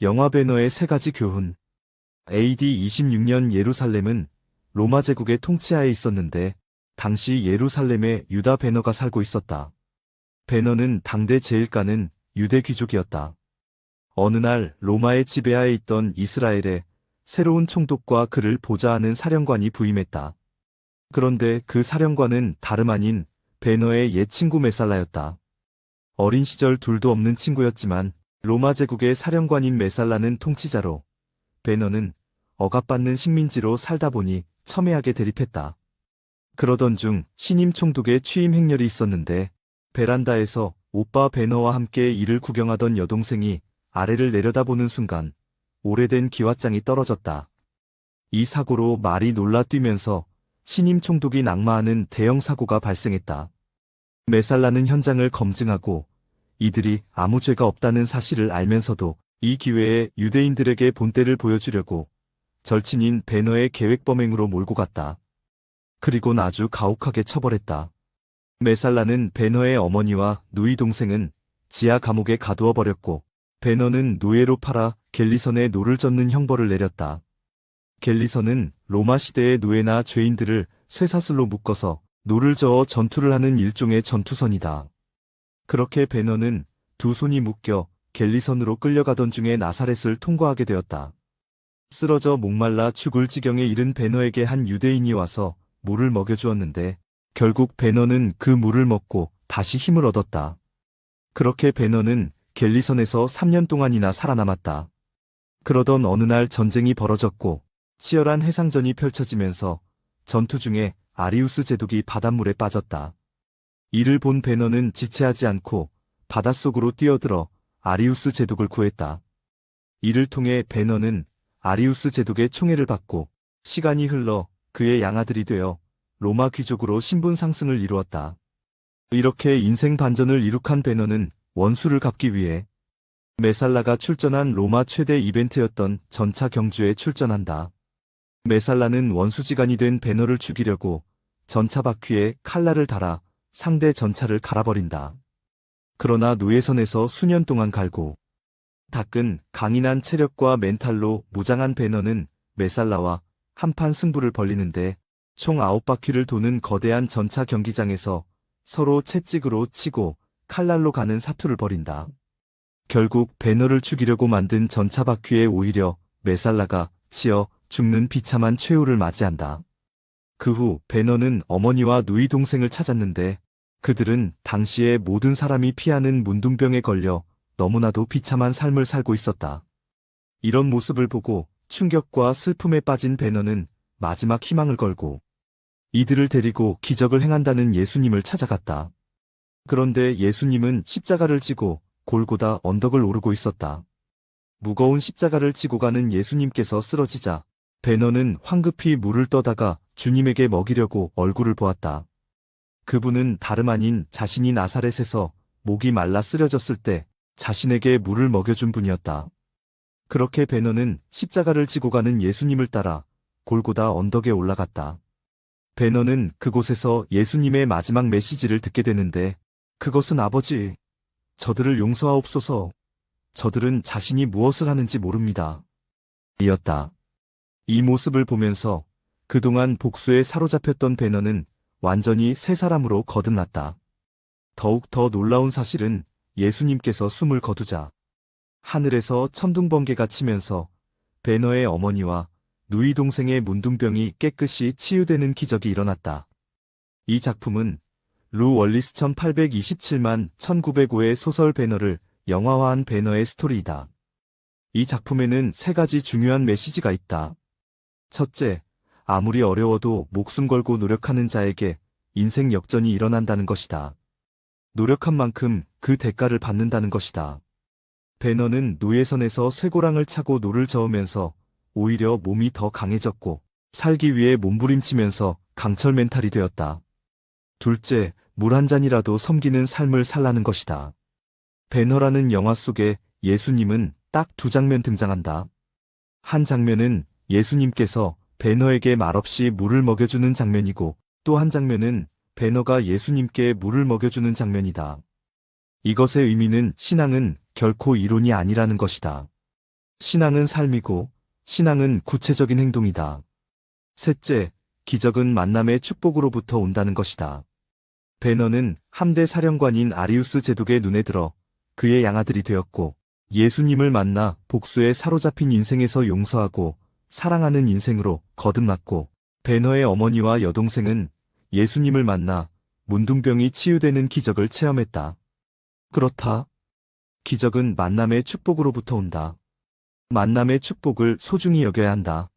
영화 배너의 세 가지 교훈. AD 26년 예루살렘은 로마 제국의 통치하에 있었는데 당시 예루살렘에 유다 배너가 살고 있었다. 배너는 당대 제일가는 유대 귀족이었다. 어느 날 로마의 지배하에 있던 이스라엘에 새로운 총독과 그를 보좌하는 사령관이 부임했다. 그런데 그 사령관은 다름 아닌 배너의 옛 친구 메살라였다. 어린 시절 둘도 없는 친구였지만 로마 제국의 사령관인 메살라는 통치자로, 배너는 억압받는 식민지로 살다 보니 첨예하게 대립했다. 그러던 중 신임 총독의 취임 행렬이 있었는데 베란다에서 오빠 배너와 함께 이를 구경하던 여동생이 아래를 내려다보는 순간 오래된 기왓장이 떨어졌다. 이 사고로 말이 놀라 뛰면서 신임 총독이 낙마하는 대형 사고가 발생했다. 메살라는 현장을 검증하고 이들이 아무 죄가 없다는 사실을 알면서도 이 기회에 유대인들에게 본때를 보여주려고 절친인 배너의 계획 범행으로 몰고 갔다. 그리곤 아주 가혹하게 처벌했다. 메살라는 배너의 어머니와 누이 동생은 지하 감옥에 가두어 버렸고 배너는 노예로 팔아 갤리선에 노를 젓는 형벌을 내렸다. 갤리선은 로마 시대의 노예나 죄인들을 쇠사슬로 묶어서 노를 저어 전투를 하는 일종의 전투선이다. 그렇게 배너는 두 손이 묶여 갤리선으로 끌려가던 중에 나사렛을 통과하게 되었다. 쓰러져 목말라 죽을 지경에 이른 배너에게 한 유대인이 와서 물을 먹여주었는데 결국 배너는 그 물을 먹고 다시 힘을 얻었다. 그렇게 배너는 갤리선에서 3년 동안이나 살아남았다. 그러던 어느 날 전쟁이 벌어졌고 치열한 해상전이 펼쳐지면서 전투 중에 아리우스 제독이 바닷물에 빠졌다. 이를 본 배너는 지체하지 않고 바닷속으로 뛰어들어 아리우스 제독을 구했다. 이를 통해 배너는 아리우스 제독의 총애를 받고 시간이 흘러 그의 양아들이 되어 로마 귀족으로 신분 상승을 이루었다. 이렇게 인생 반전을 이룩한 배너는 원수를 갚기 위해 메살라가 출전한 로마 최대 이벤트였던 전차 경주에 출전한다. 메살라는 원수지간이 된 배너를 죽이려고 전차 바퀴에 칼날을 달아 상대 전차를 갈아버린다. 그러나 노예선에서 수년 동안 갈고 닦은 강인한 체력과 멘탈로 무장한 배너는 메살라와 한판 승부를 벌이는데 총 9바퀴를 도는 거대한 전차 경기장에서 서로 채찍으로 치고 칼날로 가는 사투를 벌인다. 결국 배너를 죽이려고 만든 전차 바퀴에 오히려 메살라가 치여 죽는 비참한 최후를 맞이한다. 그 후 배너는 어머니와 누이 동생을 찾았는데 그들은 당시에 모든 사람이 피하는 문둥병에 걸려 너무나도 비참한 삶을 살고 있었다. 이런 모습을 보고 충격과 슬픔에 빠진 배너는 마지막 희망을 걸고 이들을 데리고 기적을 행한다는 예수님을 찾아갔다. 그런데 예수님은 십자가를 지고 골고다 언덕을 오르고 있었다. 무거운 십자가를 지고 가는 예수님께서 쓰러지자 배너는 황급히 물을 떠다가 주님에게 먹이려고 얼굴을 보았다. 그분은 다름 아닌 자신이 나사렛에서 목이 말라 쓰러졌을 때 자신에게 물을 먹여준 분이었다. 그렇게 배너는 십자가를 지고 가는 예수님을 따라 골고다 언덕에 올라갔다. 배너는 그곳에서 예수님의 마지막 메시지를 듣게 되는데 그것은 아버지, 저들을 용서하옵소서. 저들은 자신이 무엇을 하는지 모릅니다. 이었다. 이 모습을 보면서 그동안 복수에 사로잡혔던 배너는 완전히 새 사람으로 거듭났다. 더욱 더 놀라운 사실은 예수님께서 숨을 거두자 하늘에서 천둥번개가 치면서 배너의 어머니와 누이 동생의 문둥병이 깨끗이 치유되는 기적이 일어났다. 이 작품은 루 월리스 1827만 1905의 소설 배너를 영화화한 배너의 스토리이다. 이 작품에는 세 가지 중요한 메시지가 있다. 첫째, 아무리 어려워도 목숨 걸고 노력하는 자에게 인생 역전이 일어난다는 것이다. 노력한 만큼 그 대가를 받는다는 것이다. 배너는 노예선에서 쇠고랑을 차고 노를 저으면서 오히려 몸이 더 강해졌고 살기 위해 몸부림치면서 강철 멘탈이 되었다. 둘째, 물 한 잔이라도 섬기는 삶을 살라는 것이다. 배너라는 영화 속에 예수님은 딱 두 장면 등장한다. 한 장면은 예수님께서 배너에게 말없이 물을 먹여주는 장면이고 또 한 장면은 배너가 예수님께 물을 먹여주는 장면이다. 이것의 의미는 신앙은 결코 이론이 아니라는 것이다. 신앙은 삶이고, 신앙은 구체적인 행동이다. 셋째, 기적은 만남의 축복으로부터 온다는 것이다. 베너는 함대 사령관인 아리우스 제독의 눈에 들어 그의 양아들이 되었고, 예수님을 만나 복수에 사로잡힌 인생에서 용서하고 사랑하는 인생으로 거듭났고, 베너의 어머니와 여동생은 예수님을 만나 문둥병이 치유되는 기적을 체험했다. 그렇다. 기적은 만남의 축복으로부터 온다. 만남의 축복을 소중히 여겨야 한다.